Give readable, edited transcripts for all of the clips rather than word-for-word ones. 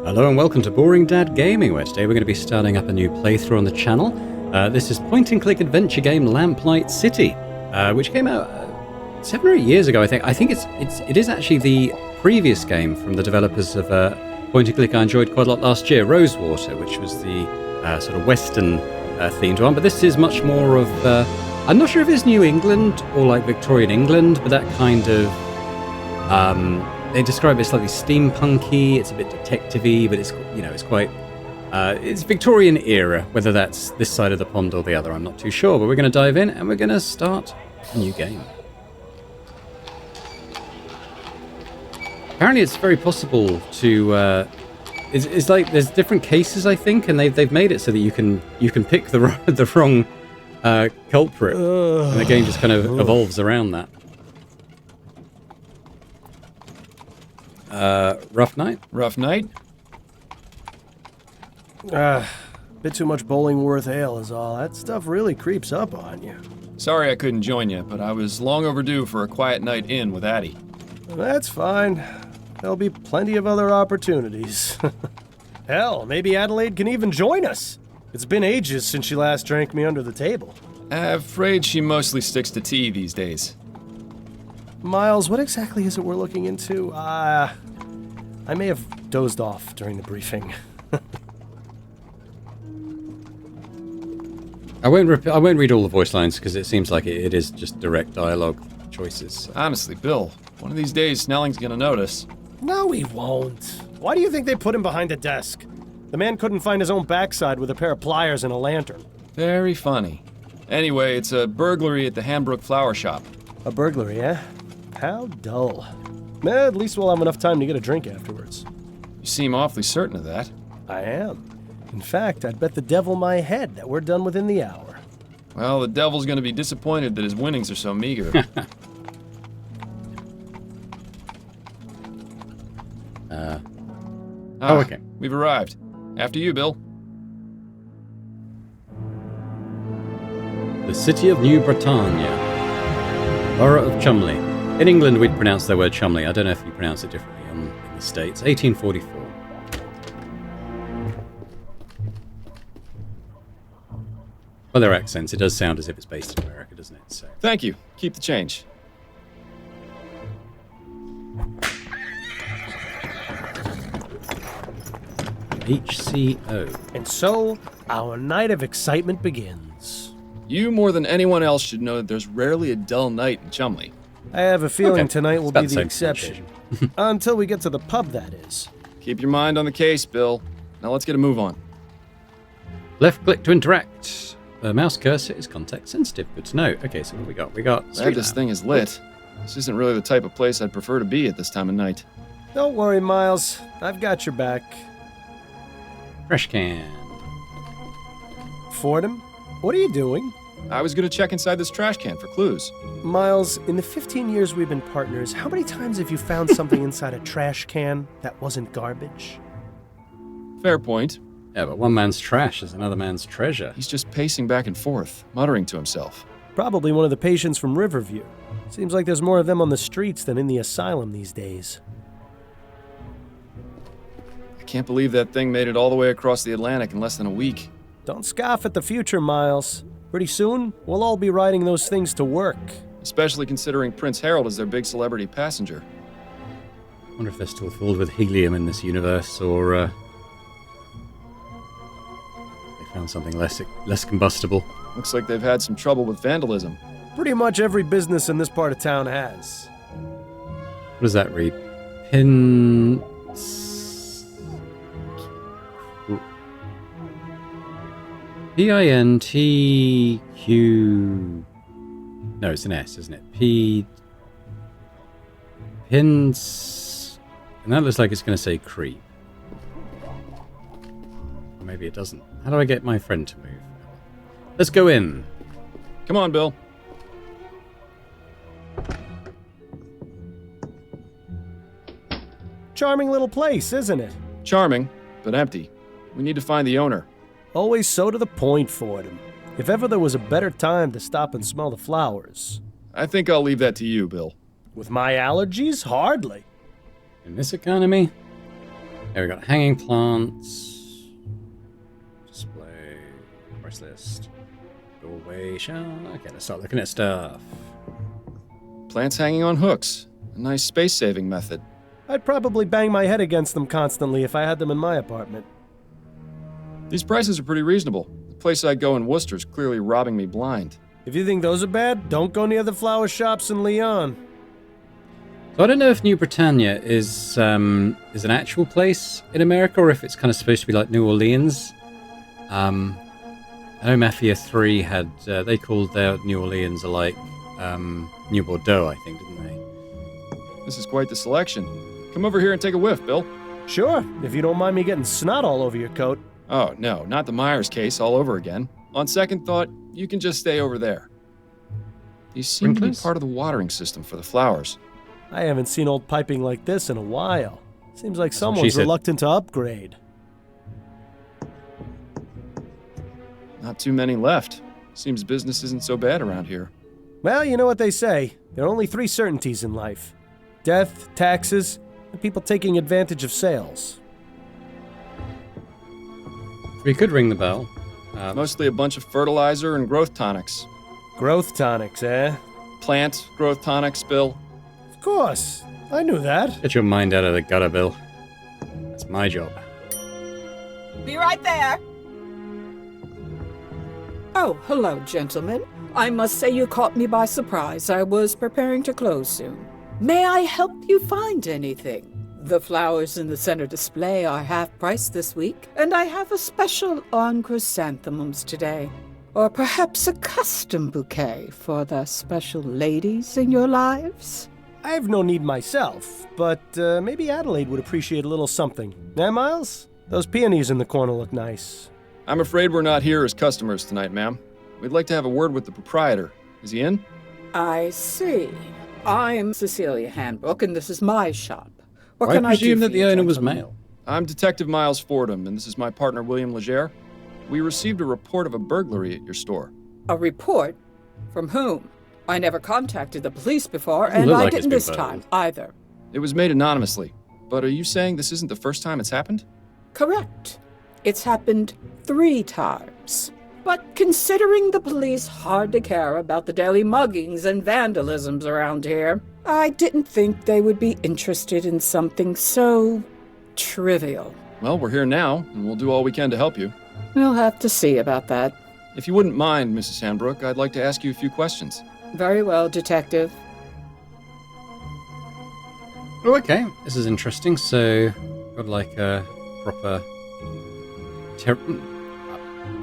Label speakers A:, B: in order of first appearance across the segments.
A: Hello and welcome to Boring Dad Gaming, where today we're going to be starting up a new playthrough on the channel. This is point-and-click adventure game Lamplight City, which came out 7 or 8 years ago, I think. I think it is actually the previous game from the developers of point-and-click I enjoyed quite a lot last year, Rosewater, which was the sort of Western themed one. But this is much more of, I'm not sure if it's New England or like Victorian England, but that kind of, they describe it as slightly steampunky. It's a bit detective-y, but it's, you know, it's quite, it's Victorian era. Whether that's this side of the pond or the other, I'm not too sure. But we're going to dive in and we're going to start a new game. Apparently, it's very possible to. It's like there's different cases, I think, and they've made it so that you can pick the wrong culprit, and the game just kind of evolves around that. Rough night?
B: Rough night?
C: Bit too much Bollingworth ale is all. That stuff really creeps up on you.
B: Sorry I couldn't join you, but I was long overdue for a quiet night in with Addie.
C: That's fine. There'll be plenty of other opportunities. Hell, maybe Adelaide can even join us. It's been ages since she last drank me under the table.
B: Afraid she mostly sticks to tea these days.
C: Miles, what exactly is it we're looking into? I may have dozed off during the briefing.
A: I won't read all the voice lines because it seems like it is just direct dialogue choices.
B: Honestly, Bill, one of these days Snelling's gonna notice.
C: No, he won't. Why do you think they put him behind a desk? The man couldn't find his own backside with a pair of pliers and a lantern.
B: Very funny. Anyway, it's a burglary at the Hambrook Flower Shop.
C: A burglary, eh? How dull. At least we'll have enough time to get a drink afterwards.
B: You seem awfully certain of that.
C: I am. In fact, I'd bet the devil my head that we're done within the hour.
B: Well, the devil's gonna be disappointed that his winnings are so meager.
A: Okay.
B: We've arrived. After you, Bill.
A: The city of New Britannia. Borough of Chumley. In England, we'd pronounce their word Chumley. I don't know if you pronounce it differently in the States. 1844. By their accents, it does sound as if it's based in America, doesn't it? So.
B: Thank you. Keep the change.
A: HCO.
C: And so, our night of excitement begins.
B: You more than anyone else should know that there's rarely a dull night in Chumley.
C: I have a feeling tonight will
A: It's about
C: be
A: the
C: the
A: same
C: exception. Until we get to the pub, that is.
B: Keep your mind on the case, Bill. Now let's get a move on.
A: Left click to interact. The mouse cursor is context sensitive. Good to know. Okay, so what we got? We got
B: Glad
A: street
B: this
A: lamp.
B: thing is lit. This isn't really the type of place I'd prefer to be at this time of night.
C: Don't worry, Miles. I've got your back.
A: Fresh can.
C: Fordham, what are you doing?
B: I was gonna check inside this trash can for clues.
C: Miles, in the 15 years we've been partners, how many times have you found something inside a trash can that wasn't garbage?
B: Fair point.
A: Yeah, but one man's trash is another man's treasure.
B: He's just pacing back and forth, muttering to himself.
C: Probably one of the patients from Riverview. Seems like there's more of them on the streets than in the asylum these days.
B: I can't believe that thing made it all the way across the Atlantic in less than a week.
C: Don't scoff at the future, Miles. Pretty soon, we'll all be riding those things to work.
B: Especially considering Prince Harold is their big celebrity passenger.
A: I wonder if they're still filled with helium in this universe, or they found something less combustible.
B: Looks like they've had some trouble with vandalism.
C: Pretty much every business in this part of town has.
A: What does that read? Pin... P-I-N-T-Q... No, it's an S, isn't it? Pins... And that looks like it's going to say creep. Or maybe it doesn't. How do I get my friend to move? Let's go in.
B: Come on, Bill.
C: Charming little place, isn't it?
B: Charming, but empty. We need to find the owner.
C: Always so to the point, Fordham. If ever there was a better time to stop and smell the flowers.
B: I think I'll leave that to you, Bill.
C: With my allergies? Hardly.
A: In this economy, Okay, we got hanging plants. Display. Price list. Doorway. Okay, let's start looking at stuff.
B: Plants hanging on hooks. A nice space-saving method.
C: I'd probably bang my head against them constantly if I had them in my apartment.
B: These prices are pretty reasonable. The place I go in Worcester's clearly robbing me blind.
C: If you think those are bad, don't go near the flower shops in Lyon.
A: So I don't know if New Britannia is an actual place in America or if it's kind of supposed to be like New Orleans. I know Mafia 3 had they called their New Orleans like New Bordeaux, I think, didn't they?
B: This is quite the selection. Come over here and take a whiff, Bill.
C: Sure, if you don't mind me getting snot all over your coat.
B: Oh, no, not the Myers case all over again. On second thought, you can just stay over there. These seem to be
A: Sprinklers?
B: part of the watering system for the flowers.
C: I haven't seen old piping like this in a while. Seems like
A: what she
C: someone's
A: said.
C: reluctant to upgrade.
B: Not too many left. Seems business isn't so bad around here.
C: Well, you know what they say. There are only 3 certainties in life. Death, taxes, and people taking advantage of sales.
A: We could ring the bell.
B: Mostly a bunch of fertilizer and growth tonics.
C: Growth tonics, eh?
B: Plant growth tonics, Bill.
C: Of course. I knew that.
A: Get your mind out of the gutter, Bill. That's my job.
D: Be right there. Oh, hello, gentlemen. I must say you caught me by surprise. I was preparing to close soon. May I help you find anything? The flowers in the center display are half price this week, and I have a special on chrysanthemums today. Or perhaps a custom bouquet for the special ladies in your lives?
C: I have no need myself, but maybe Adelaide would appreciate a little something. Eh, Miles? Those peonies in the corner look nice.
B: I'm afraid we're not here as customers tonight, ma'am. We'd like to have a word with the proprietor. Is he in?
D: I see. I'm Cecilia Handbook, and this is my shop. What
A: I
D: can I do
A: presume
D: for
A: that the
D: you,
A: owner was
D: gentlemen?
A: male.
B: I'm Detective Miles Fordham, and this is my partner, William Legere. We received a report of a burglary at your store.
D: A report? From whom? I never contacted the police before,
A: Doesn't
D: and
A: look
D: I
A: like it's
D: didn't
A: been
D: this time
A: burgled.
D: either.
B: It was made anonymously. But are you saying this isn't the first time it's happened?
D: Correct. It's happened 3 times. But considering the police hardly care about the daily muggings and vandalisms around here, I didn't think they would be interested in something so trivial.
B: Well, we're here now, and we'll do all we can to help you.
D: We'll have to see about that.
B: If you wouldn't mind, Mrs. Handbrook, I'd like to ask you a few questions.
D: Very well, Detective.
A: Oh, okay. This is interesting. So, got like a proper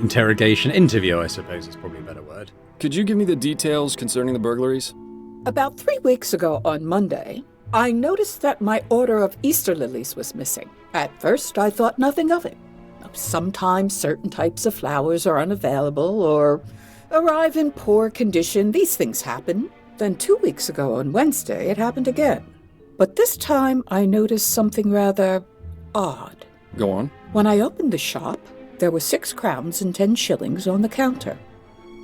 A: interrogation, interview, I suppose is probably a better word.
B: Could you give me the details concerning the burglaries?
D: About 3 weeks ago on Monday, I noticed that my order of Easter lilies was missing. At first, I thought nothing of it. Sometimes certain types of flowers are unavailable or arrive in poor condition. These things happen. Then 2 weeks ago on Wednesday, it happened again. But this time, I noticed something rather odd.
B: Go on.
D: When I opened the shop, there were 6 crowns and 10 shillings on the counter.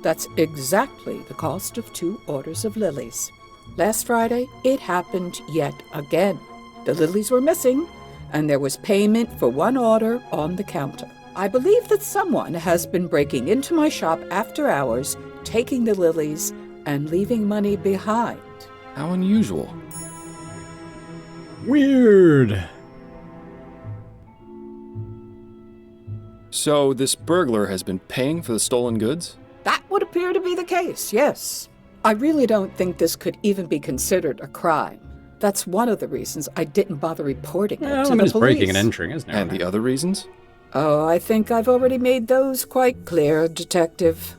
D: That's exactly the cost of 2 orders of lilies. Last Friday, it happened yet again. The lilies were missing, and there was payment for 1 order on the counter. I believe that someone has been breaking into my shop after hours, taking the lilies, and leaving money behind.
B: How unusual.
A: Weird.
B: So, this burglar has been paying for the stolen goods?
D: That would appear to be the case, yes. I really don't think this could even be considered a crime. That's one of the reasons I didn't bother reporting it
A: Well,
D: to
A: I mean,
D: the
A: it's
D: police.
A: breaking and entering, isn't it?
B: And the other reasons?
D: Oh, I think I've already made those quite clear, Detective.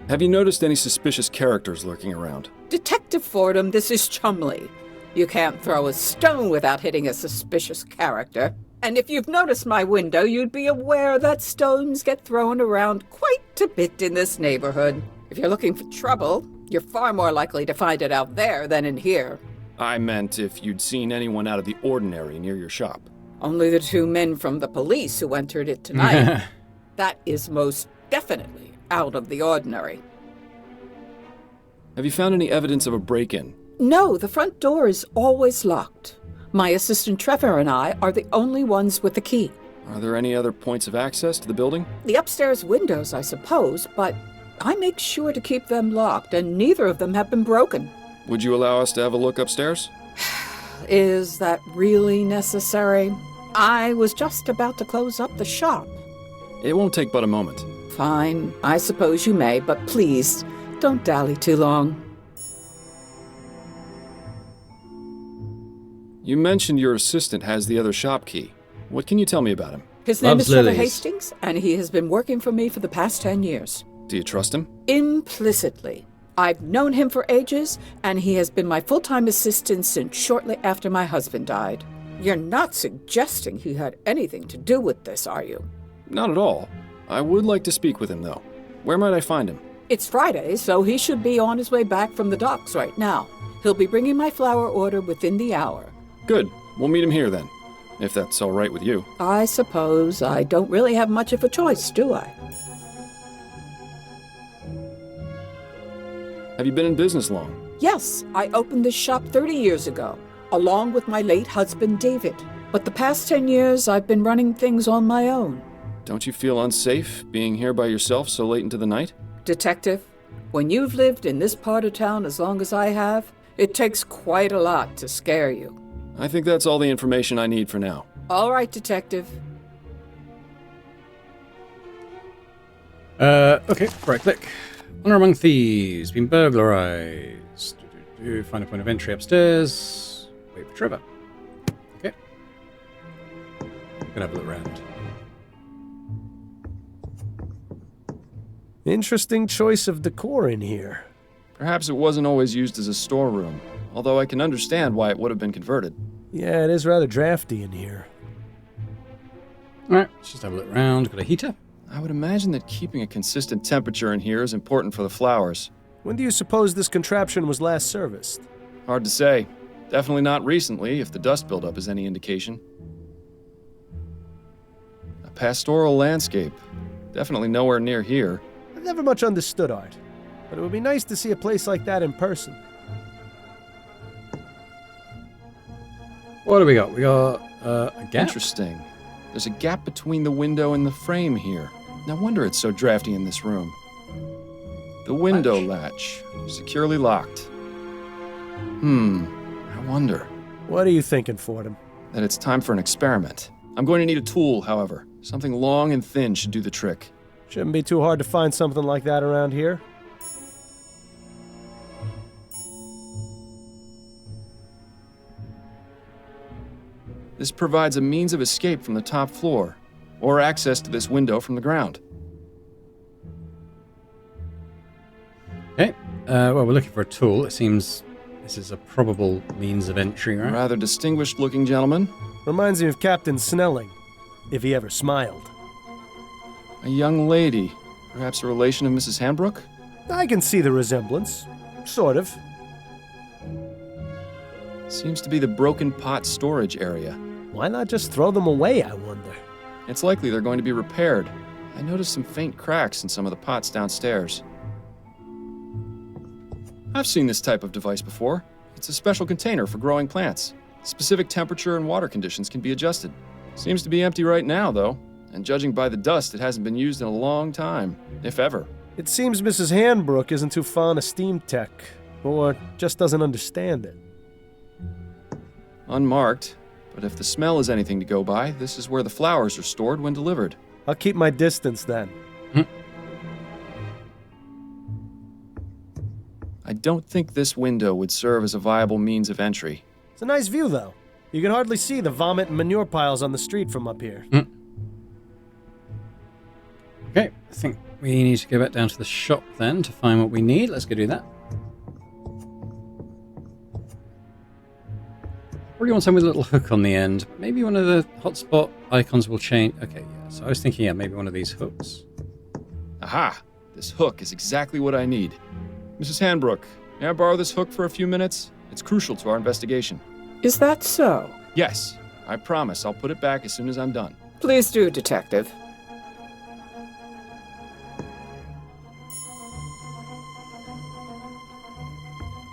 B: Have you noticed any suspicious characters lurking around?
D: Detective Fordham, this is Chumley. You can't throw a stone without hitting a suspicious character. And if you've noticed my window, you'd be aware that stones get thrown around quite a bit in this neighborhood. If you're looking for trouble, you're far more likely to find it out there than in here.
B: I meant if you'd seen anyone out of the ordinary near your shop.
D: Only the 2 men from the police who entered it tonight. That is most definitely out of the ordinary.
B: Have you found any evidence of a break-in?
D: No, the front door is always locked. My assistant Trevor and I are the only ones with the key.
B: Are there any other points of access to the building?
D: The upstairs windows, I suppose, but I make sure to keep them locked, and neither of them have been broken.
B: Would you allow us to have a look upstairs?
D: Is that really necessary? I was just about to close up the shop.
B: It won't take but a moment.
D: Fine, I suppose you may, but please, don't dally too long.
B: You mentioned your assistant has the other shop key. What can you tell me about him?
D: His name
A: Loves
D: is Trevor
A: lilies.
D: Hastings, and he has been working for me for the past 10 years.
B: Do you trust him?
D: Implicitly. I've known him for ages, and he has been my full-time assistant since shortly after my husband died. You're not suggesting he had anything to do with this, are you?
B: Not at all. I would like to speak with him, though. Where might I find him?
D: It's Friday, so he should be on his way back from the docks right now. He'll be bringing my flower order within the hour.
B: Good. We'll meet him here then, if that's all right with you.
D: I suppose I don't really have much of a choice, do I?
B: Have you been in business long?
D: Yes, I opened this shop 30 years ago, along with my late husband, David. But the past 10 years, I've been running things on my own.
B: Don't you feel unsafe being here by yourself so late into the night?
D: Detective, when you've lived in this part of town as long as I have, it takes quite a lot to scare you.
B: I think that's all the information I need for now.
D: All right, Detective.
A: Okay, right click. Honor among thieves, been burglarized. Find a point of entry upstairs. Wait for Trevor. Okay. Gonna have a look around.
C: Interesting choice of decor in here.
B: Perhaps it wasn't always used as a storeroom, although I can understand why it would have been converted.
C: Yeah, it is rather drafty in here.
A: Alright, let's just have a look around. Got a heater.
B: I would imagine that keeping a consistent temperature in here is important for the flowers.
C: When do you suppose this contraption was last serviced?
B: Hard to say. Definitely not recently, if the dust buildup is any indication. A pastoral landscape. Definitely nowhere near here.
C: I've never much understood art, but it would be nice to see a place like that in person.
A: What do we got? We got a gap.
B: Interesting. There's a gap between the window and the frame here. No wonder it's so drafty in this room. The window latch. Securely locked. I wonder.
C: What are you thinking, Fordham?
B: That it's time for an experiment. I'm going to need a tool, however. Something long and thin should do the trick.
C: Shouldn't be too hard to find something like that around here.
B: This provides a means of escape from the top floor, or access to this window from the ground.
A: Okay. Well, we're looking for a tool. It seems this is a probable means of entry,
B: A
A: right?
B: rather distinguished looking gentleman.
C: Reminds me of Captain Snelling, if he ever smiled.
B: A young lady. Perhaps a relation of Mrs. Hanbrook?
C: I can see the resemblance. Sort of.
B: Seems to be the broken pot storage area.
C: Why not just throw them away, I wonder?
B: It's likely they're going to be repaired. I noticed some faint cracks in some of the pots downstairs. I've seen this type of device before. It's a special container for growing plants. Specific temperature and water conditions can be adjusted. Seems to be empty right now, though. And judging by the dust, it hasn't been used in a long time, if ever.
C: It seems Mrs. Hanbrook isn't too fond of steam tech, or just doesn't understand it.
B: Unmarked, but if the smell is anything to go by, this is where the flowers are stored when delivered.
C: I'll keep my distance then.
B: I don't think this window would serve as a viable means of entry.
C: It's a nice view, though. You can hardly see the vomit and manure piles on the street from up here.
A: Okay, I think we need to go back down to the shop then to find what we need. Let's go do that. Probably want something with a little hook on the end. Maybe one of the hotspot icons will change. Okay, yeah. So I was thinking, yeah, maybe one of these hooks.
B: Aha! This hook is exactly what I need. Mrs. Hanbrook, may I borrow this hook for a few minutes? It's crucial to our investigation.
D: Is that so?
B: Yes, I promise I'll put it back as soon as I'm done.
D: Please do, Detective.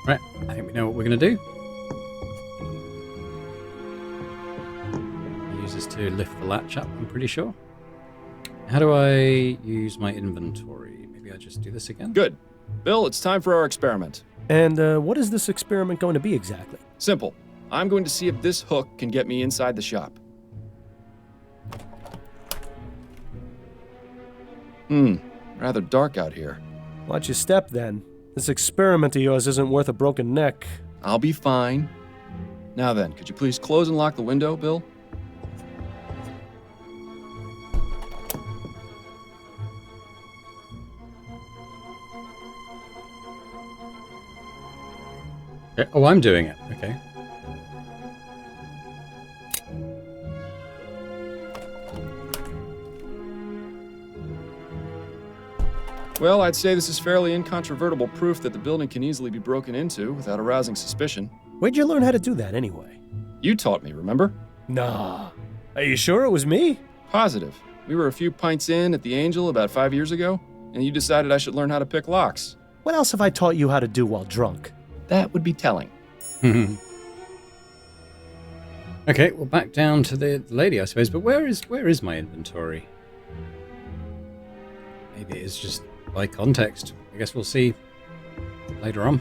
A: Right, I think we know what we're going to do. uses to lift the latch up, I'm pretty sure. How do I use my inventory? Maybe I just do this again?
B: Good. Bill, it's time for our experiment.
C: And what is this experiment going to be exactly?
B: Simple. I'm going to see if this hook can get me inside the shop. Rather dark out here.
C: Watch your step, then. This experiment of yours isn't worth a broken neck.
B: I'll be fine. Now then, could you please close and lock the window, Bill?
A: Oh, I'm doing it. Okay.
B: Well, I'd say this is fairly incontrovertible proof that the building can easily be broken into without arousing suspicion.
C: Where'd you learn how to do that, anyway?
B: You taught me, remember?
C: Nah. Are you sure it was me?
B: Positive. We were a few pints in at the Angel about 5 years ago, and you decided I should learn how to pick locks.
C: What else have I taught you how to do while drunk?
B: That would be telling.
A: Okay, well, back down to the lady, I suppose. But where is my inventory? Maybe it's just by context. I guess we'll see later on.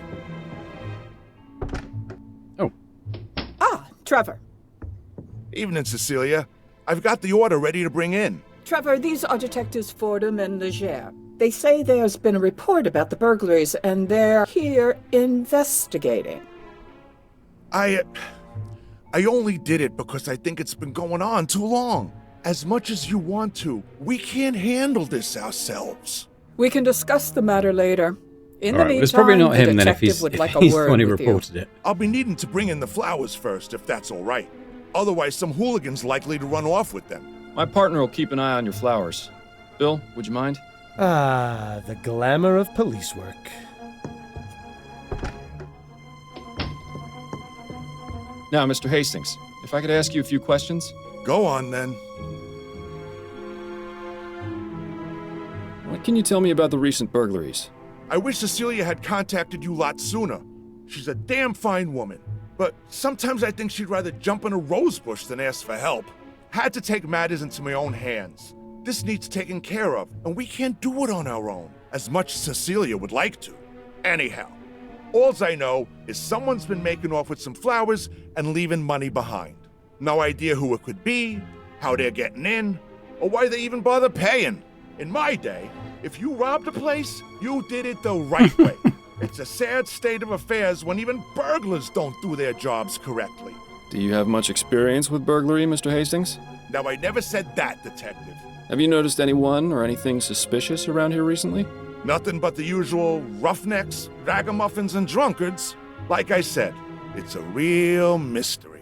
A: Oh.
D: Ah, Trevor.
E: Evening, Cecilia. I've got the order ready to bring in.
D: Trevor, these are Detectives Fordham and Leger. They say there's been a report about the burglaries, and they're here investigating.
E: I only did it because I think it's been going on too long. As much as you want to, we can't handle this ourselves.
D: We can discuss the matter later. In
A: All
D: the
A: right,
D: meantime,
A: it's probably not
D: the
A: him then if
D: detective
A: he's,
D: would
A: if
D: like a
A: he's the
D: word
A: one who
D: with you.
A: reported it.
E: I'll be needing to bring in the flowers first, if that's all right. Otherwise, some hooligan's likely to run off with them.
B: My partner will keep an eye on your flowers. Bill, would you mind?
C: Ah, the glamour of police work.
B: Now, Mr. Hastings, if I could ask you a few questions?
E: Go on, then.
B: What can you tell me about the recent burglaries?
E: I wish Cecilia had contacted you lots sooner. She's a damn fine woman. But sometimes I think she'd rather jump in a rose bush than ask for help. Had to take matters into my own hands. This needs taken care of, and we can't do it on our own, as much as Cecilia would like to. Anyhow, alls I know is someone's been making off with some flowers and leaving money behind. No idea who it could be, how they're getting in, or why they even bother paying. In my day, if you robbed a place, you did it the right way. It's a sad state of affairs when even burglars don't do their jobs correctly.
B: Do you have much experience with burglary, Mr. Hastings?
E: Now, I never said that, Detective.
B: Have you noticed anyone or anything suspicious around here recently?
E: Nothing but the usual roughnecks, ragamuffins, and drunkards. Like I said, it's a real mystery.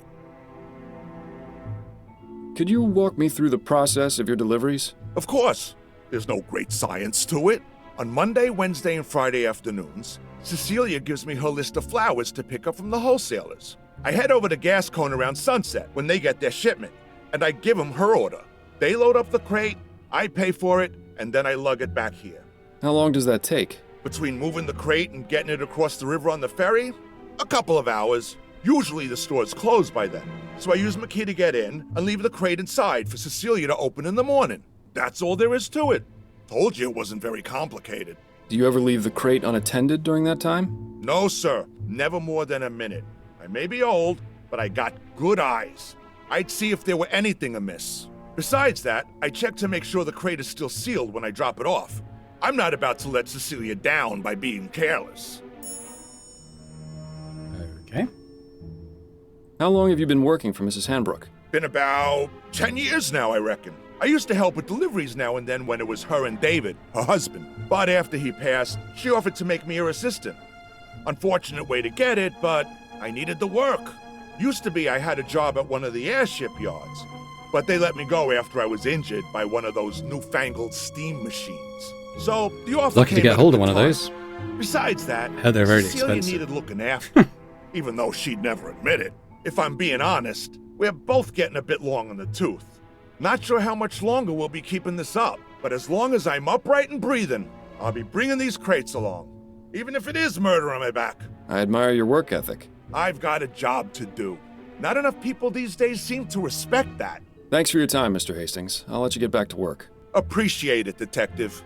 B: Could you walk me through the process of your deliveries?
E: Of course, there's no great science to it. On Monday, Wednesday, and Friday afternoons, Cecilia gives me her list of flowers to pick up from the wholesalers. I head over to Gascone around sunset when they get their shipment, and I give them her order. They load up the crate, I pay for it, and then I lug it back here.
B: How long does that take?
E: Between moving the crate and getting it across the river on the ferry, a couple of hours. Usually the store's closed by then, so I use my key to get in and leave the crate inside for Cecilia to open in the morning. That's all there is to it. Told you it wasn't very complicated.
B: Do you ever leave the crate unattended during that time?
E: No, sir. Never more than a minute. I may be old, but I got good eyes. I'd see if there were anything amiss. Besides that, I check to make sure the crate is still sealed when I drop it off. I'm not about to let Cecilia down by being careless.
A: Okay.
B: How long have you been working for Mrs. Hanbrook?
E: Been about 10 years now, I reckon. I used to help with deliveries now and then when it was her and David, her husband. But after he passed, she offered to make me her assistant. Unfortunate way to get it, but I needed the work. Used to be I had a job at one of the airship yards, but they let me go after I was injured by one of those newfangled steam machines. So the offer
A: Lucky to
E: came
A: get
E: at a
A: hold of
E: good
A: one of
E: time.
A: those.
E: Besides that,
A: Heard they're very
E: Cecilia
A: expensive.
E: needed looking after, even though she'd never admit it. If I'm being honest, we're both getting a bit long in the tooth. Not sure how much longer we'll be keeping this up, but as long as I'm upright and breathing, I'll be bringing these crates along, even if it is murder on my back.
B: I admire your work ethic.
E: I've got a job to do. Not enough people these days seem to respect that.
B: Thanks for your time, Mr. Hastings. I'll let you get back to work.
E: Appreciate it, Detective.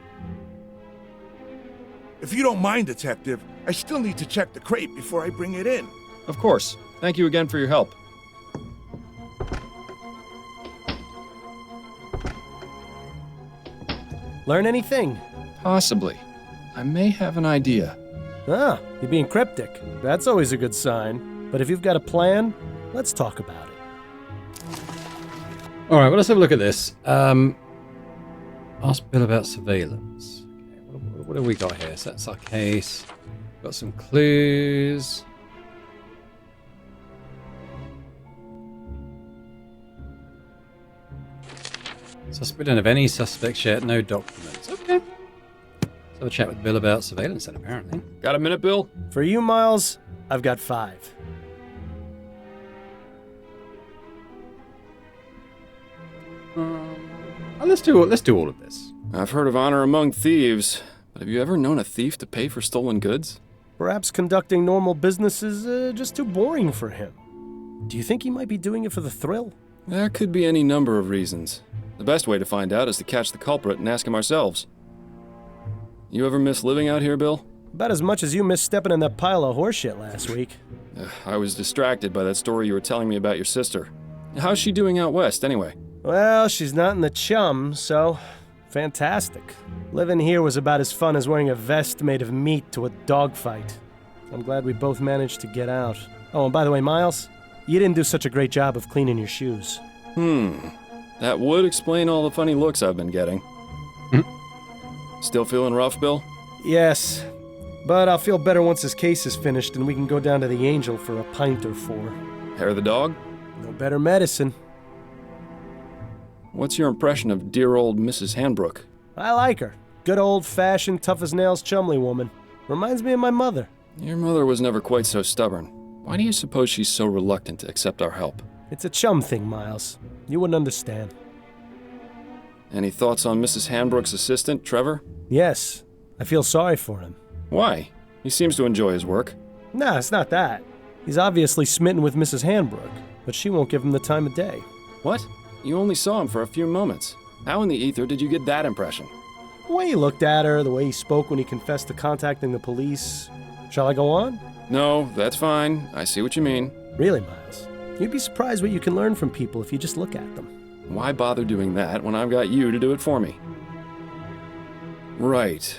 E: If you don't mind, Detective, I still need to check the crate before I bring it in.
B: Of course. Thank you again for your help.
C: Learn anything?
B: Possibly. I may have an idea.
C: Ah, you're being cryptic. That's always a good sign. But if you've got a plan, let's talk about it.
A: All right, well, let's have a look at this. Ask Bill about surveillance. Okay, what have we got here? So that's our case. Got some clues. We don't have any suspects yet, no documents. Okay. Let's have a chat with Bill about surveillance then, apparently.
B: Got a minute, Bill?
C: For you, Miles, I've got 5.
A: Let's do all of this.
B: I've heard of honor among thieves, but have you ever known a thief to pay for stolen goods?
C: Perhaps conducting normal business is just too boring for him. Do you think he might be doing it for the thrill?
B: There could be any number of reasons. The best way to find out is to catch the culprit and ask him ourselves. You ever miss living out here, Bill?
C: About as much as you missed stepping in that pile of horseshit last week.
B: I was distracted by that story you were telling me about your sister. How's she doing out west, anyway?
C: Well, she's not in the chum, so fantastic. Living here was about as fun as wearing a vest made of meat to a dogfight. I'm glad we both managed to get out. Oh, and by the way, Miles, you didn't do such a great job of cleaning your shoes.
B: That would explain all the funny looks I've been getting. Still feeling rough, Bill?
C: Yes, but I'll feel better once this case is finished and we can go down to the Angel for a pint or 4.
B: Hair of the dog?
C: No better medicine.
B: What's your impression of dear old Mrs. Hanbrook?
C: I like her. Good old-fashioned, tough-as-nails Chumley woman. Reminds me of my mother.
B: Your mother was never quite so stubborn. Why do you suppose she's so reluctant to accept our help?
C: It's a chum thing, Miles. You wouldn't understand.
B: Any thoughts on Mrs. Hanbrook's assistant, Trevor?
C: Yes, I feel sorry for him.
B: Why? He seems to enjoy his work.
C: Nah, it's not that. He's obviously smitten with Mrs. Hanbrook, but she won't give him the time of day.
B: What? You only saw him for a few moments. How in the ether did you get that impression?
C: The way he looked at her, the way he spoke when he confessed to contacting the police. Shall I go on?
B: No, that's fine. I see what you mean.
C: Really, Miles. You'd be surprised what you can learn from people if you just look at them.
B: Why bother doing that when I've got you to do it for me? Right.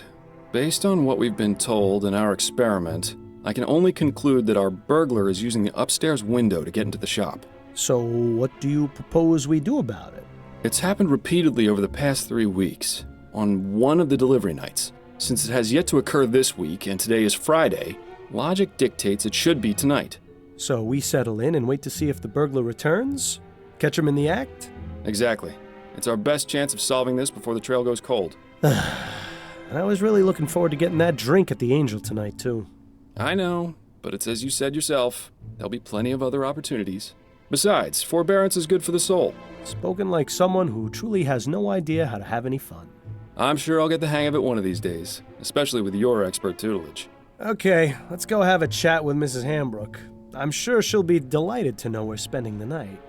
B: Based on what we've been told in our experiment, I can only conclude that our burglar is using the upstairs window to get into the shop.
C: So what do you propose we do about it?
B: It's happened repeatedly over the past 3 weeks, on one of the delivery nights. Since it has yet to occur this week, and today is Friday, logic dictates it should be tonight.
C: So we settle in and wait to see if the burglar returns? Catch him in the act?
B: Exactly. It's our best chance of solving this before the trail goes cold.
C: And I was really looking forward to getting that drink at the Angel tonight, too.
B: I know, but it's as you said yourself. There'll be plenty of other opportunities. Besides, forbearance is good for the soul.
C: Spoken like someone who truly has no idea how to have any fun.
B: I'm sure I'll get the hang of it one of these days, especially with your expert tutelage.
C: Okay, let's go have a chat with Mrs. Hanbrook. I'm sure she'll be delighted to know we're spending the night.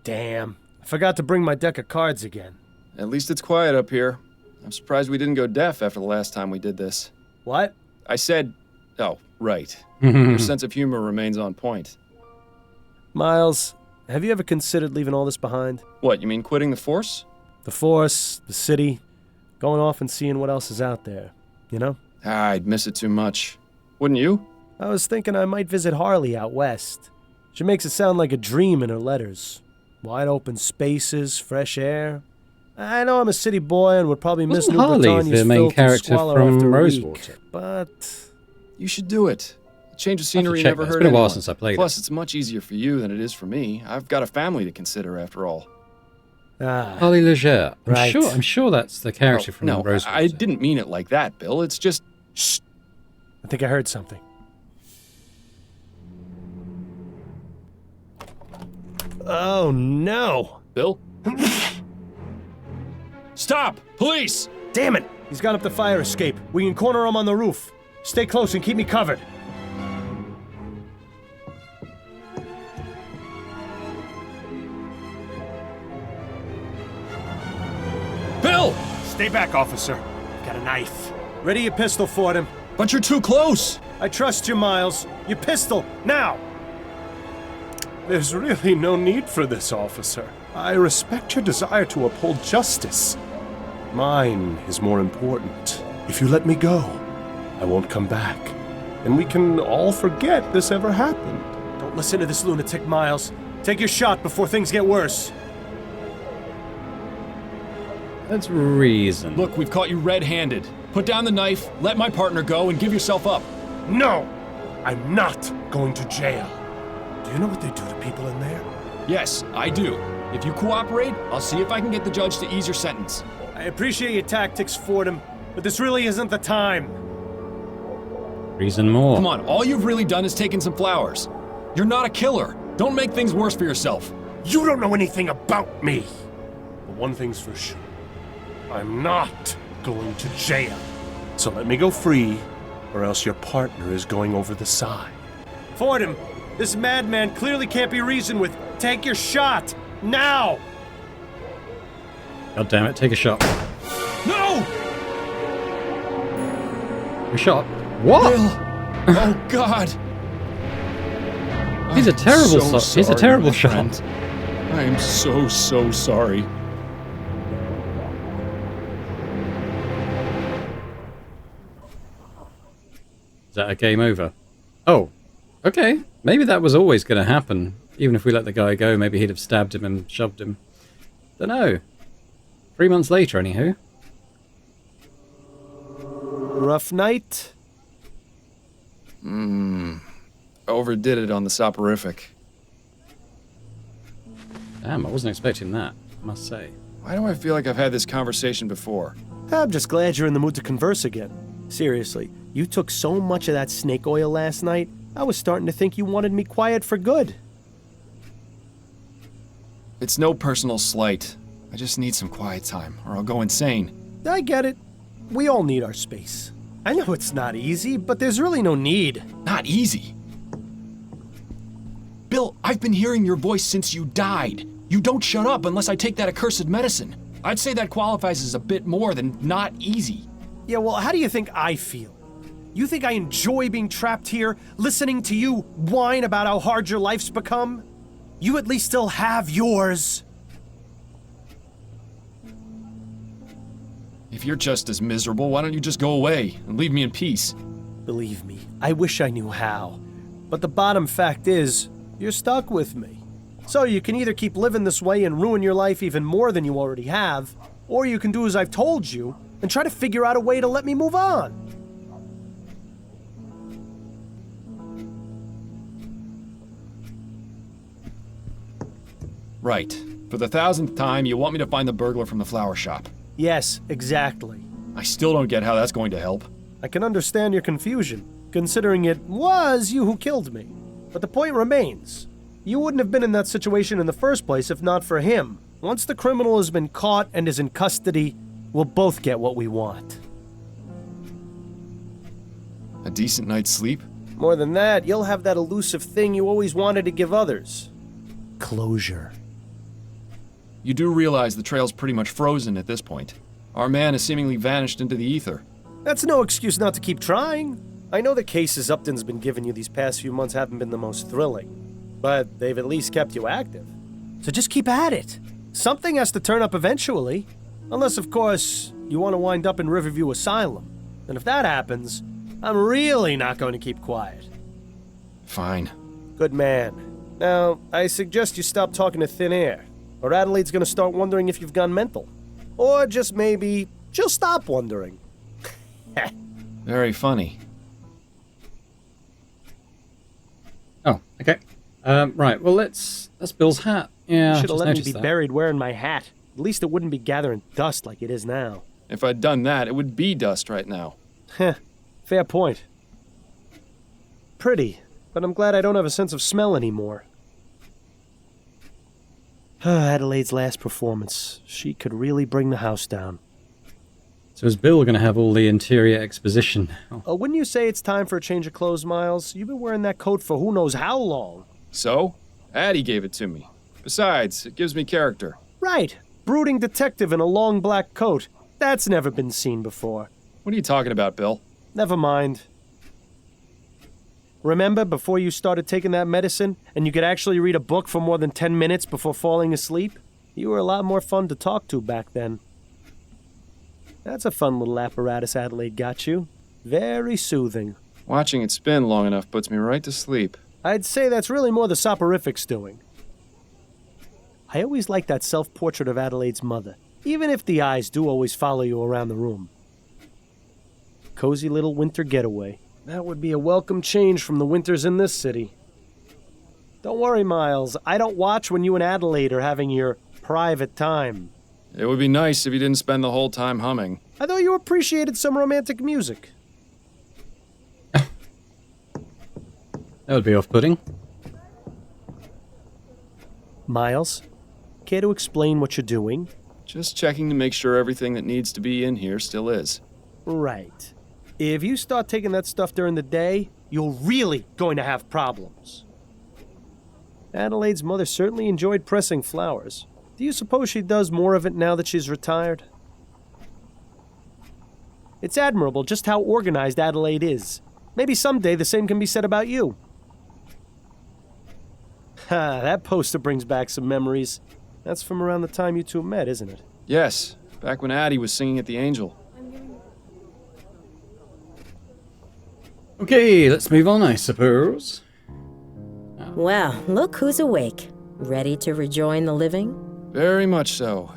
C: Damn, I forgot to bring my deck of cards again.
B: At least it's quiet up here. I'm surprised we didn't go deaf after the last time we did this.
C: What?
B: I said... Oh, right. Your sense of humor remains on point.
C: Miles, have you ever considered leaving all this behind?
B: What, you mean quitting the force?
C: The force, the city, going off and seeing what else is out there, you know?
B: I'd miss it too much. Wouldn't you?
C: I was thinking I might visit Harley out west. She makes it sound like a dream in her letters. Wide open spaces, fresh air. I know I'm a city boy and would probably miss New
A: Harley
C: Britannia's
A: the main
C: filth and
A: character
C: squalor
A: from
C: after a
A: Rosewater?
C: week, but
B: You should do it. A change of scenery
A: check
B: never
A: that. It's
B: hurt
A: been a while
B: anyone.
A: since I played
B: Plus, it's much easier for you than it is for me. I've got a family to consider, after all.
A: Harley Leger.
C: Right.
A: I'm sure that's the character from
B: no,
A: Rosewater.
B: I didn't mean it like that, Bill. It's just... Shh.
C: I think I heard something. Oh no!
B: Bill? Stop! Police!
C: Damn it! He's gone up the fire escape. We can corner him on the roof. Stay close and keep me covered. Stay back, officer. I've got a knife. Ready your pistol, Fordham.
B: But you're too close!
C: I trust you, Miles. Your pistol, now! There's really no need for this, officer. I respect your desire to uphold justice. Mine is more important. If you let me go, I won't come back. And we can all forget this ever happened. Don't listen to this lunatic, Miles. Take your shot before things get worse.
A: That's reason.
B: Look, we've caught you red-handed. Put down the knife, let my partner go, and give yourself up.
C: No! I'm not going to jail. Do you know what they do to people in there?
B: Yes, I do. If you cooperate, I'll see if I can get the judge to ease your sentence.
C: I appreciate your tactics, Fordham, but this really isn't the time.
A: Reason more.
B: Come on, all you've really done is taken some flowers. You're not a killer. Don't make things worse for yourself.
C: You don't know anything about me. But one thing's for sure. I'm not going to jail. So let me go free, or else your partner is going over the side. Fordham, this madman clearly can't be reasoned with. Take your shot, now!
A: God damn it, take a shot.
B: No!
A: A shot? What?
B: Bill! Oh, God!
A: He's a terrible
B: I'm so
A: shot. He's a
B: sorry,
A: terrible
B: my
A: shot.
B: friend. I am so sorry.
A: Is that a game over? Oh, okay. Maybe that was always going to happen. Even if we let the guy go, maybe he'd have stabbed him and shoved him. Dunno. 3 months later, anywho.
C: Rough night?
B: Overdid it on the soporific.
A: Damn, I wasn't expecting that, I must say.
B: Why do I feel like I've had this conversation before?
C: I'm just glad you're in the mood to converse again. Seriously, you took so much of that snake oil last night, I was starting to think you wanted me quiet for good.
B: It's no personal slight. I just need some quiet time, or I'll go insane.
C: I get it. We all need our space. I know it's not easy, but there's really no need.
B: Not easy. Bill, I've been hearing your voice since you died. You don't shut up unless I take that accursed medicine. I'd say that qualifies as a bit more than not easy.
C: Yeah, well, how do you think I feel? You think I enjoy being trapped here, listening to you whine about how hard your life's become? You at least still have yours.
B: If you're just as miserable, why don't you just go away and leave me in peace?
C: Believe me, I wish I knew how. But the bottom fact is, you're stuck with me. So you can either keep living this way and ruin your life even more than you already have, or you can do as I've told you and try to figure out a way to let me move on.
B: Right. For the 1000th time, you want me to find the burglar from the flower shop.
C: Yes, exactly.
B: I still don't get how that's going to help.
C: I can understand your confusion, considering it was you who killed me. But the point remains. You wouldn't have been in that situation in the first place if not for him. Once the criminal has been caught and is in custody, we'll both get what we want.
B: A decent night's sleep?
C: More than that, you'll have that elusive thing you always wanted to give others. Closure.
B: You do realize the trail's pretty much frozen at this point. Our man has seemingly vanished into the ether.
C: That's no excuse not to keep trying. I know the cases Upton's been giving you these past few months haven't been the most thrilling, but they've at least kept you active. So just keep at it. Something has to turn up eventually. Unless, of course, you want to wind up in Riverview Asylum. And if that happens, I'm really not going to keep quiet.
B: Fine.
C: Good man. Now, I suggest you stop talking to thin air, or Adelaide's going to start wondering if you've gone mental. Or just maybe, she'll stop wondering.
B: Very funny.
A: Oh, okay. Right, well, that's Bill's hat. Yeah,
C: Should have
A: just
C: let me
A: noticed
C: be
A: that.
C: buried wearing my hat. At least it wouldn't be gathering dust like it is now.
B: If I'd done that, it would be dust right now.
C: Heh, fair point. Pretty, but I'm glad I don't have a sense of smell anymore. Adelaide's last performance. She could really bring the house down.
A: So is Bill going to have all the interior exposition now?
C: Wouldn't you say it's time for a change of clothes, Miles? You've been wearing that coat for who knows how long.
B: So? Addie gave it to me. Besides, it gives me character.
C: Right. Brooding detective in a long black coat. That's never been seen before.
B: What are you talking about, Bill?
C: Never mind. Remember before you started taking that medicine and you could actually read a book for more than 10 minutes before falling asleep? You were a lot more fun to talk to back then. That's a fun little apparatus Adelaide got you. Very soothing.
B: Watching it spin long enough puts me right to sleep.
C: I'd say that's really more the soporifics doing. I always liked that self-portrait of Adelaide's mother, even if the eyes do always follow you around the room. Cozy little winter getaway. That would be a welcome change from the winters in this city. Don't worry, Miles. I don't watch when you and Adelaide are having your private time.
B: It would be nice if you didn't spend the whole time humming.
C: I thought you appreciated some romantic music.
A: That would be off-putting.
C: Miles, care to explain what you're doing?
B: Just checking to make sure everything that needs to be in here still is.
C: Right. If you start taking that stuff during the day, you're really going to have problems. Adelaide's mother certainly enjoyed pressing flowers. Do you suppose she does more of it now that she's retired? It's admirable just how organized Adelaide is. Maybe someday the same can be said about you. Ha, that poster brings back some memories. That's from around the time you two met, isn't it?
B: Yes, back when Addie was singing at the Angel.
A: Okay, let's move on, I suppose.
F: Well, look who's awake. Ready to rejoin the living?
B: Very much so.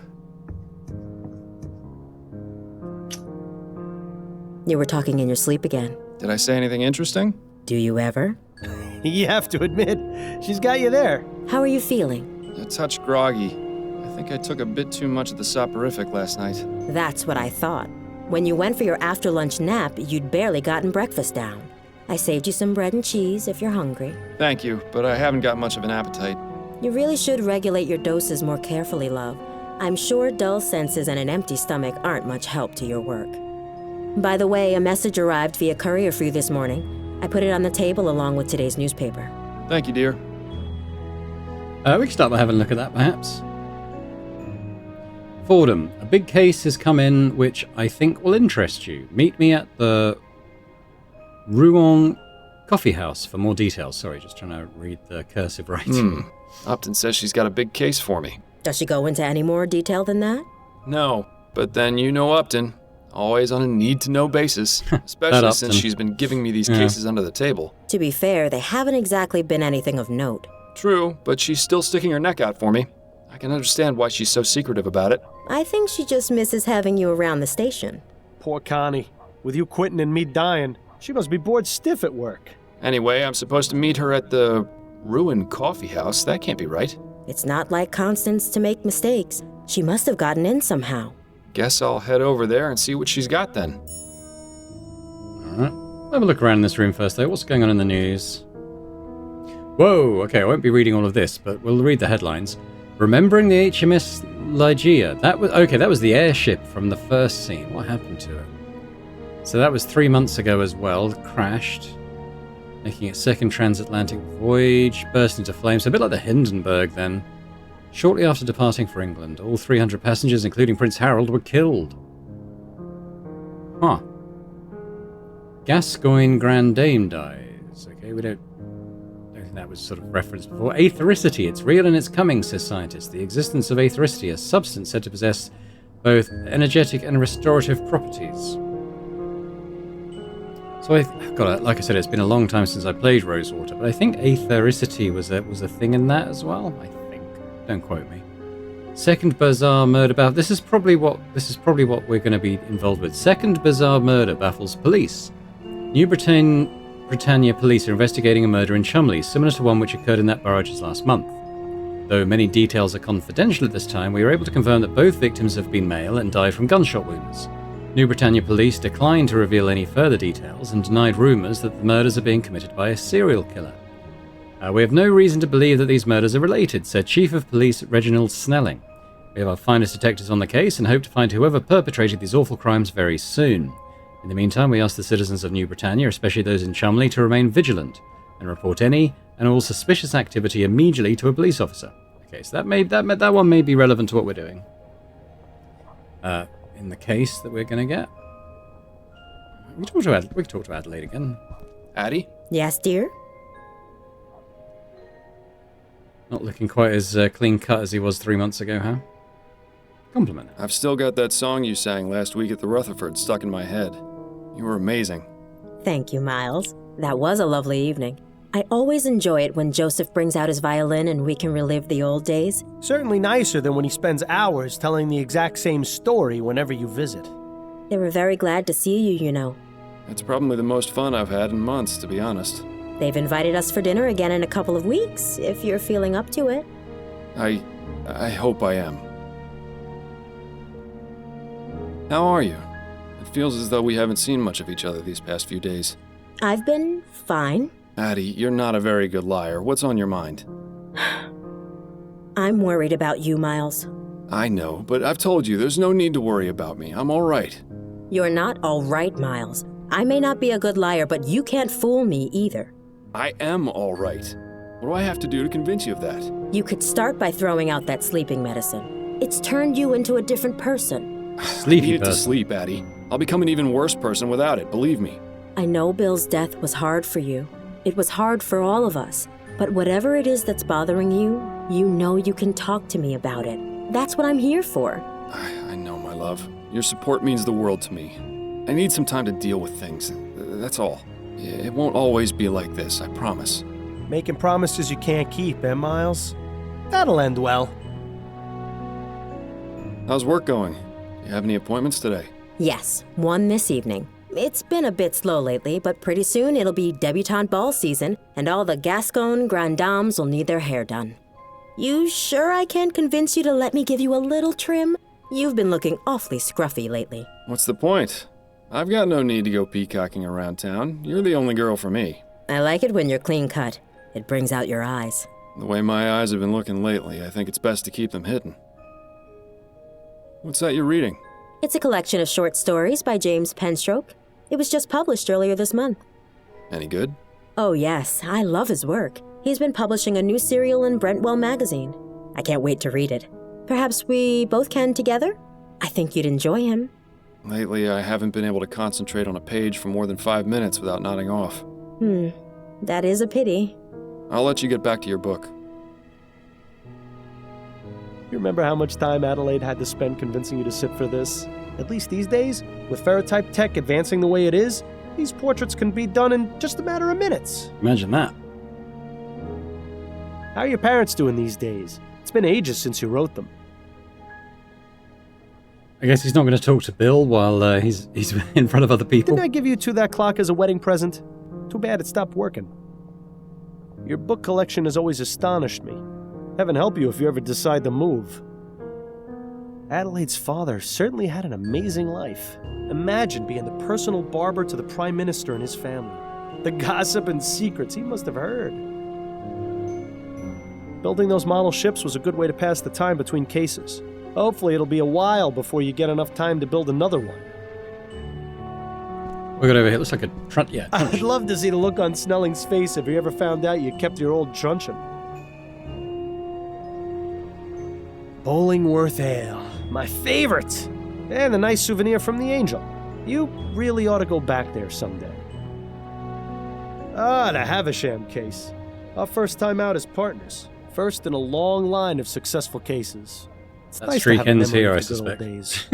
F: You were talking in your sleep again.
B: Did I say anything interesting?
F: Do you ever?
C: You have to admit, she's got you there.
F: How are you feeling?
B: A touch groggy. I think I took a bit too much of the soporific last night.
F: That's what I thought. When you went for your after-lunch nap, you'd barely gotten breakfast down. I saved you some bread and cheese if you're hungry.
B: Thank you, but I haven't got much of an appetite.
F: You really should regulate your doses more carefully, love. I'm sure dull senses and an empty stomach aren't much help to your work. By the way, a message arrived via courier for you this morning. I put it on the table along with today's newspaper.
B: Thank you, dear.
A: We can start by having a look at that, perhaps. Fordham, a big case has come in which I think will interest you. Meet me at the Rouen Coffee House for more details. Sorry, just trying to read the cursive writing.
B: Upton says she's got a big case for me.
F: Does she go into any more detail than that?
B: No, but then you know Upton. Always on a need-to-know basis, especially since she's been giving me these cases under the table.
F: To be fair, they haven't exactly been anything of note.
B: True, but she's still sticking her neck out for me. I can understand why she's so secretive about it.
F: I think she just misses having you around the station.
C: Poor Connie. With you quitting and me dying, she must be bored stiff at work.
B: Anyway, I'm supposed to meet her at the Ruin Coffee House. That can't be right.
F: It's not like Constance to make mistakes. She must have gotten in somehow.
B: Guess I'll head over there and see what she's got then.
A: Alright. Have a look around this room first, though. What's going on in the news? Whoa, okay, I won't be reading all of this, but we'll read the headlines. Remembering the HMS Ligeia. That was the airship from the first scene. What happened to it? So that was 3 months ago as well. Crashed. Making its second transatlantic voyage. Burst into flames. A bit like the Hindenburg, then. Shortly after departing for England, all 300 passengers, including Prince Harold, were killed. Huh. Gascoigne Grand Dame dies. Okay, we don't think that was sort of referenced before. Aethericity, it's real and it's coming, says scientists. The existence of aethericity, a substance said to possess both energetic and restorative properties. So like I said, it's been a long time since I played Rosewater, but I think aethericity was a thing in that as well. I think. Don't quote me. Second bizarre murder baffles. This is probably what we're going to be involved with. Second bizarre murder baffles police. New Britannia police are investigating a murder in Chumley, similar to one which occurred in that barrage last month. Though many details are confidential at this time, we are able to confirm that both victims have been male and died from gunshot wounds. New Britannia police declined to reveal any further details and denied rumours that the murders are being committed by a serial killer. We have no reason to believe that these murders are related, said Chief of Police Reginald Snelling. We have our finest detectives on the case and hope to find whoever perpetrated these awful crimes very soon. In the meantime, we ask the citizens of New Britannia, especially those in Chumley, to remain vigilant and report any and all suspicious activity immediately to a police officer. Okay, so that one may be relevant to what we're doing. in the case that we're going to get. We can talk to Adelaide again.
B: Addie?
F: Yes, dear?
A: Not looking quite as clean cut as he was 3 months ago, huh? Compliment.
B: I've still got that song you sang last week at the Rutherford stuck in my head. You were amazing.
F: Thank you, Miles. That was a lovely evening. I always enjoy it when Joseph brings out his violin and we can relive the old days.
C: Certainly nicer than when he spends hours telling the exact same story whenever you visit.
F: They were very glad to see you, you know.
B: It's probably the most fun I've had in months, to be honest.
F: They've invited us for dinner again in a couple of weeks, if you're feeling up to it.
B: I hope I am. How are you? It feels as though we haven't seen much of each other these past few days.
F: I've been fine.
B: Addie, you're not a very good liar. What's on your mind?
F: I'm worried about you, Miles.
B: I know, but I've told you, there's no need to worry about me. I'm all right.
F: You're not all right, Miles. I may not be a good liar, but you can't fool me either.
B: I am all right. What do I have to do to convince you of that?
F: You could start by throwing out that sleeping medicine. It's turned you into a different person.
A: Sleepy
B: I need it to
A: person.
B: sleep, Addie. I'll become an even worse person without it, believe me.
F: I know Bill's death was hard for you. It was hard for all of us. But whatever it is that's bothering you, you know you can talk to me about it. That's what I'm here for.
B: I know, my love. Your support means the world to me. I need some time to deal with things. That's all. It won't always be like this, I promise.
C: Making promises you can't keep, eh, Miles? That'll end well.
B: How's work going? You have any appointments today?
F: Yes, one this evening. It's been a bit slow lately, but pretty soon it'll be debutante ball season, and all the Gascon grand dames will need their hair done. You sure I can't convince you to let me give you a little trim? You've been looking awfully scruffy lately.
B: What's the point? I've got no need to go peacocking around town. You're the only girl for me.
F: I like it when you're clean cut. It brings out your eyes.
B: The way my eyes have been looking lately, I think it's best to keep them hidden. What's that you're reading?
F: It's a collection of short stories by James Penstroke. It was just published earlier this month.
B: Any good?
F: Oh yes, I love his work. He's been publishing a new serial in Brentwell magazine. I can't wait to read it. Perhaps we both can together? I think you'd enjoy him.
B: Lately, I haven't been able to concentrate on a page for more than 5 minutes without nodding off.
F: That is a pity.
B: I'll let you get back to your book.
C: You remember how much time Adelaide had to spend convincing you to sit for this? At least these days, with ferrotype tech advancing the way it is, these portraits can be done in just a matter of minutes.
A: Imagine that.
C: How are your parents doing these days? It's been ages since you wrote them.
A: I guess he's not going to talk to Bill while he's in front of other people.
C: Didn't I give you that clock as a wedding present? Too bad it stopped working. Your book collection has always astonished me. Heaven help you if you ever decide to move. Adelaide's father certainly had an amazing life. Imagine being the personal barber to the Prime Minister and his family. The gossip and secrets he must have heard. Building those model ships was a good way to pass the time between cases. Hopefully it'll be a while before you get enough time to build another one.
A: Look at over here. It looks like a truncheon. Yeah,
C: I'd
A: truncheon.
C: love to see the look on Snelling's face if he ever found out you kept your old truncheon. Bollingworth Ale, my favorite! And a nice souvenir from the Angel. You really ought to go back there someday. Ah, the Havisham case. Our first time out as partners. First in a long line of successful cases. It's
A: That
C: nice to
A: streak
C: have a
A: ends
C: memory
A: here,
C: of
A: I
C: the good old
A: suspect.
C: days.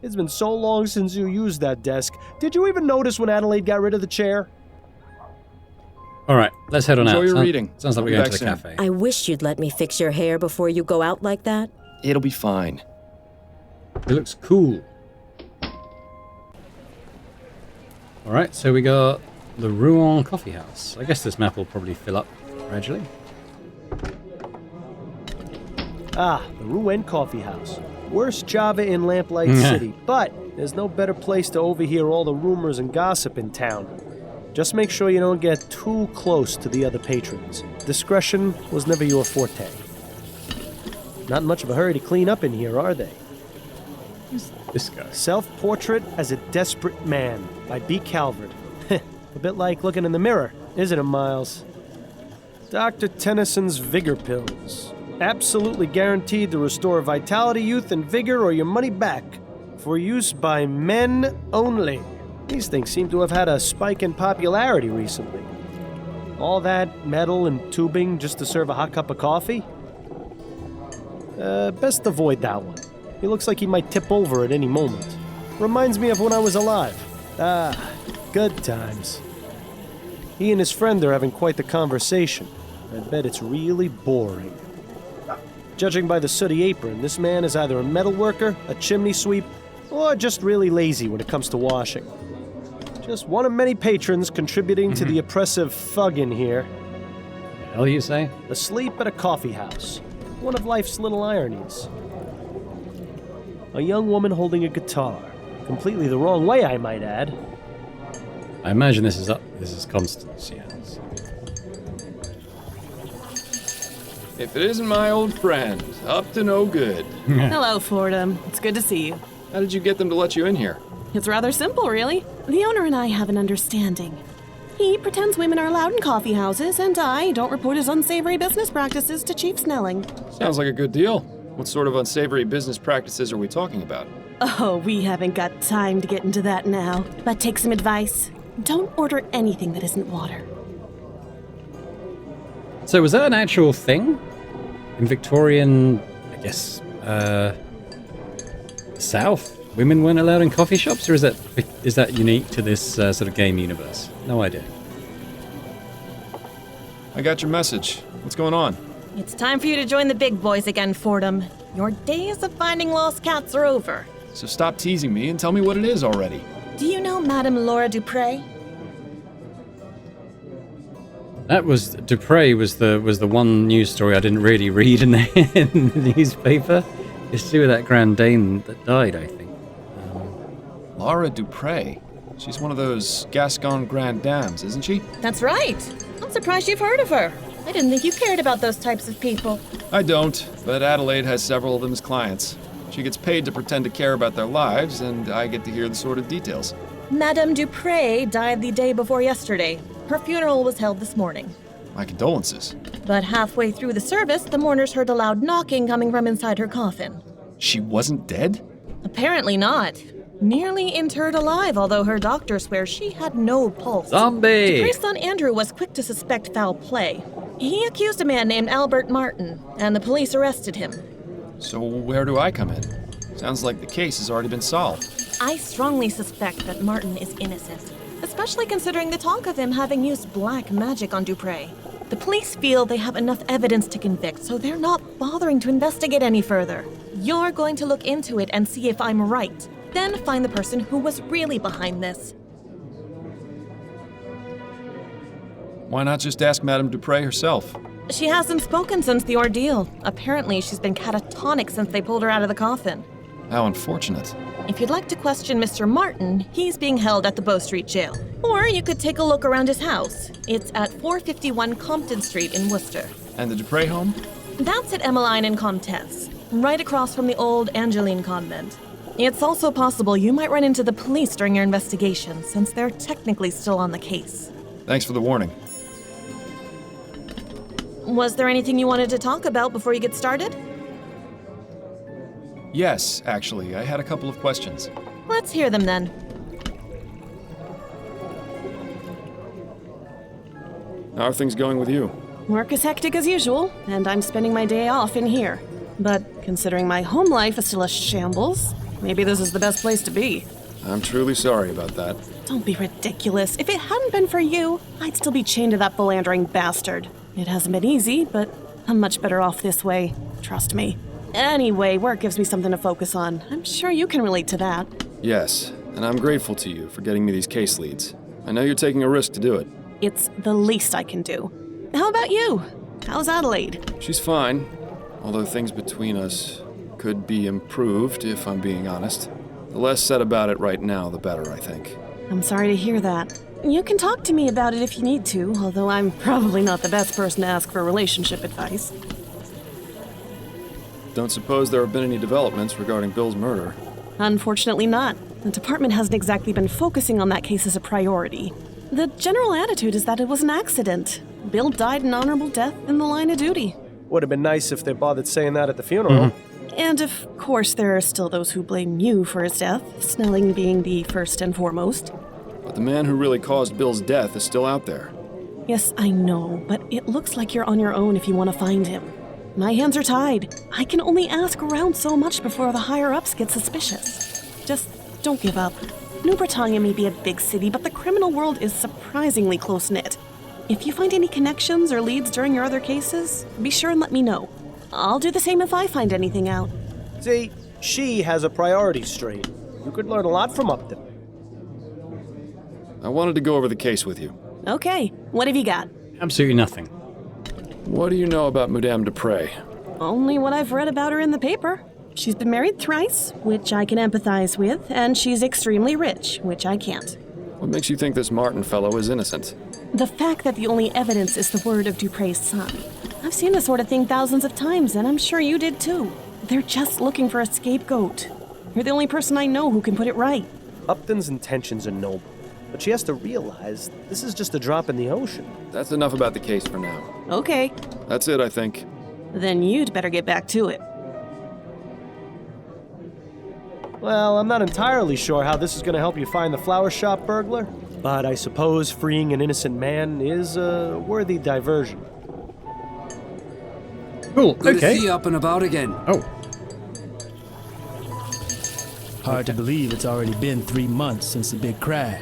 C: It's been so long since you used that desk. Did you even notice when Adelaide got rid of the chair?
A: All right, let's head on
B: Enjoy
A: out.
B: your reading.
A: Sounds like
B: I'll
A: we're
B: be
A: going
B: back
A: to the
B: soon.
A: cafe.
F: I wish you'd let me fix your hair before you go out like that.
B: It'll be fine.
A: It looks cool. All right, so we got the Rouen Coffee House. I guess this map will probably fill up gradually.
C: Ah, the Rouen Coffee House. Worst Java in Lamplight City, but there's no better place to overhear all the rumors and gossip in town. Just make sure you don't get too close to the other patrons. Discretion was never your forte. Not in much of a hurry to clean up in here, are they?
A: This guy.
C: Self-Portrait as a Desperate Man by B. Calvert. A bit like looking in the mirror, isn't it, Miles? Dr. Tennyson's Vigor Pills. Absolutely guaranteed to restore vitality, youth, and vigor or your money back. For use by men only. These things seem to have had a spike in popularity recently. All that metal and tubing just to serve a hot cup of coffee? Best avoid that one. He looks like he might tip over at any moment. Reminds me of when I was alive. Ah, good times. He and his friend are having quite the conversation. I bet it's really boring. Judging by the sooty apron, this man is either a metal worker, a chimney sweep, or just really lazy when it comes to washing. Just one of many patrons contributing to the oppressive thug in here.
A: The hell you say?
C: Asleep at a coffee house. One of life's little ironies. A young woman holding a guitar. Completely the wrong way, I might add.
A: I imagine this is Constance, yes.
B: If it isn't my old friend, up to no good.
G: Hello, Fordham. It's good to see you.
B: How did you get them to let you in here?
G: It's rather simple, really. The owner and I have an understanding. He pretends women are allowed in coffee houses, and I don't report his unsavory business practices to Chief Snelling.
B: Sounds like a good deal. What sort of unsavory business practices are we talking about?
G: Oh, we haven't got time to get into that now. But take some advice. Don't order anything that isn't water.
A: So was that an actual thing? In Victorian, I guess, South? Women weren't allowed in coffee shops, or is that unique to this sort of game universe? No idea.
B: I got your message. What's going on?
H: It's time for you to join the big boys again, Fordham. Your days of finding lost cats are over.
B: So stop teasing me and tell me what it is already.
H: Do you know Madame Laura Dupre?
A: That was Dupre was the one news story I didn't really read in the newspaper. It's to do with that Grand Dame that died, I think.
B: Laura Dupre. She's one of those Gascon Grand Dames, isn't she?
H: That's right. I'm surprised you've heard of her. I didn't think you cared about those types of people.
B: I don't, but Adelaide has several of them as clients. She gets paid to pretend to care about their lives, and I get to hear the sordid details.
H: Madame Dupre died the day before yesterday. Her funeral was held this morning.
B: My condolences.
H: But halfway through the service, the mourners heard a loud knocking coming from inside her coffin.
B: She wasn't dead?
H: Apparently not. Nearly interred alive, although her doctor swears she had no pulse.
A: Zombie!
H: Dupre's son Andrew was quick to suspect foul play. He accused a man named Albert Martin, and the police arrested him.
B: So where do I come in? Sounds like the case has already been solved.
H: I strongly suspect that Martin is innocent, especially considering the talk of him having used black magic on Dupre. The police feel they have enough evidence to convict, so they're not bothering to investigate any further. You're going to look into it and see if I'm right. Then find the person who was really behind this.
B: Why not just ask Madame Dupre herself?
H: She hasn't spoken since the ordeal. Apparently, she's been catatonic since they pulled her out of the coffin.
B: How unfortunate.
H: If you'd like to question Mr. Martin, he's being held at the Bow Street Jail. Or you could take a look around his house. It's at 451 Compton Street in Worcester.
B: And the Dupre home?
H: That's at Emmeline and Comtesse, right across from the old Angeline convent. It's also possible you might run into the police during your investigation, since they're technically still on the case.
B: Thanks for the warning.
H: Was there anything you wanted to talk about before you get started?
B: Yes, actually, I had a couple of questions.
H: Let's hear them then.
B: How are things going with you?
G: Work is hectic as usual, and I'm spending my day off in here. But considering my home life is still a shambles, maybe this is the best place to be.
B: I'm truly sorry about that.
G: Don't be ridiculous. If it hadn't been for you, I'd still be chained to that philandering bastard. It hasn't been easy, but I'm much better off this way. Trust me. Anyway, work gives me something to focus on. I'm sure you can relate to that.
B: Yes, and I'm grateful to you for getting me these case leads. I know you're taking a risk to do it.
G: It's the least I can do. How about you? How's Adelaide?
B: She's fine, although things between us could be improved, if I'm being honest. The less said about it right now, the better, I think.
G: I'm sorry to hear that. You can talk to me about it if you need to, although I'm probably not the best person to ask for relationship advice.
B: Don't suppose there have been any developments regarding Bill's murder?
G: Unfortunately not. The department hasn't exactly been focusing on that case as a priority. The general attitude is that it was an accident. Bill died an honorable death in the line of duty.
C: Would have been nice if they bothered saying that at the funeral.
G: And of course, there are still those who blame you for his death, Snelling being the first and foremost.
B: But the man who really caused Bill's death is still out there.
G: Yes, I know, but it looks like you're on your own if you want to find him. My hands are tied. I can only ask around so much before the higher-ups get suspicious. Just don't give up. New Britannia may be a big city, but the criminal world is surprisingly close-knit. If you find any connections or leads during your other cases, be sure and let me know. I'll do the same if I find anything out.
C: See, she has a priority straight. You could learn a lot from Upton.
B: I wanted to go over the case with you.
G: Okay, what have you got?
A: Absolutely nothing.
B: What do you know about Madame Dupre?
G: Only what I've read about her in the paper. She's been married thrice, which I can empathize with, and she's extremely rich, which I can't.
B: What makes you think this Martin fellow is innocent?
G: The fact that the only evidence is the word of Dupre's son. I've seen this sort of thing thousands of times, and I'm sure you did too. They're just looking for a scapegoat. You're the only person I know who can put it right.
C: Upton's intentions are noble, but she has to realize this is just a drop in the ocean.
B: That's enough about the case for now.
G: Okay,
B: That's it, I think.
G: then you'd better get back to it.
C: Well, I'm not entirely sure how this is going to help you find the flower shop burglar, but I suppose freeing an innocent man is a worthy diversion.
A: Cool,
I: Good
A: okay.
I: to see you up and about again.
A: Oh,
J: Hard to believe it's already been 3 months since the big crash.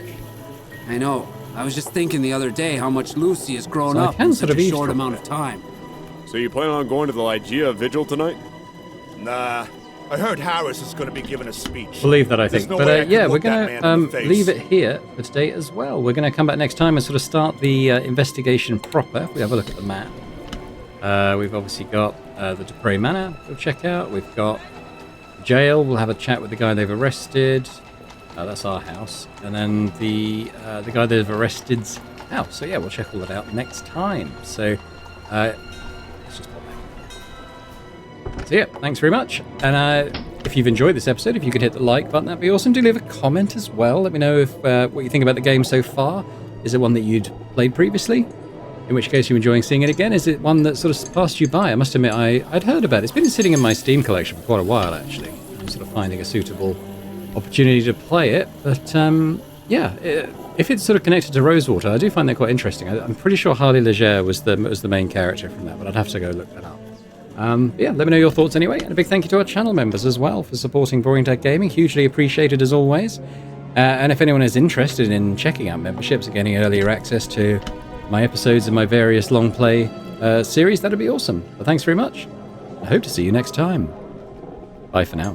I: I know. I was just thinking the other day how much Lucy has grown
A: So I
I: up
A: can
I: in
A: sort
I: such
A: of
I: a short
A: eavesdrop
I: amount of time.
K: So you plan on going to the Lygia vigil tonight?
E: Nah, I heard Harris is going to be giving a speech.
A: believe that, I
E: There's
A: think.
E: no
A: But
E: way I
A: yeah,
E: can
A: we're
E: look that
A: going
E: man in the
A: to
E: face.
A: leave it here for today as well. We're going to come back next time and sort of start the investigation proper. If we have a look at the map. We've obviously got the Dupre Manor we'll check out. We've got jail. We'll have a chat with the guy they've arrested. That's our house. And then the guy they've arrested's house. So yeah, we'll check all that out next time. So let's just pop back. So yeah, thanks very much. And if you've enjoyed this episode, if you could hit the like button, that'd be awesome. Do leave a comment as well. Let me know if what you think about the game so far. Is it one that you'd played previously? In which case you're enjoying seeing it again? Is it one that sort of passed you by? I must admit, I'd heard about it. It's been sitting in my Steam collection for quite a while, actually. I'm sort of finding a suitable opportunity to play it. But yeah, if it's sort of connected to Rosewater, I do find that quite interesting. I'm pretty sure Harley Leger was the main character from that, but I'd have to go look that up. Yeah, let me know your thoughts anyway. And a big thank you to our channel members as well for supporting Boring Dad Gaming. Hugely appreciated as always. And if anyone is interested in checking out memberships and getting earlier access to my episodes in my various long play series, that'd be awesome. But thanks very much. I hope to see you next time. Bye for now.